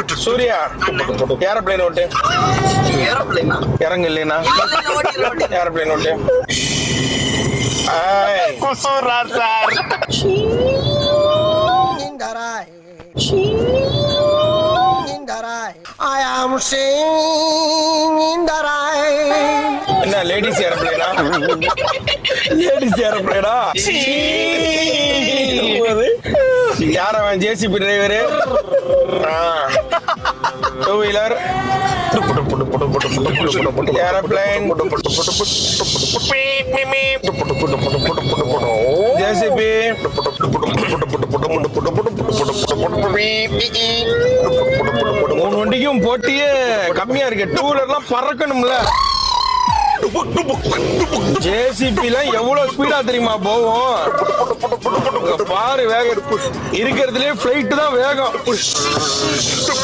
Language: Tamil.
சூர்யா ஏரோப்ளேன் ஓட்டு. இறங்கு இல்லைனா ஏரோப்ளேன் ஓட்டு. சார் என்ன லேடிஸ் ஏரோப்ளேனா? லேடிஸ் ஏரோப்ளேனா? யார் அவன்? JCB driver, two wheeler, aeroplane, JCB. மூணு வண்டிக்கும் போட்டியே கம்மியா இருக்கு. டூ வீலர்லாம் பறக்கணும்ல. ஜேசிபில எவ்வளவு ஸ்பீடா தெரியுமா போகும்? பாரு வேகம். இருக்கிறதுலே பிளைட் தான் வேகம்.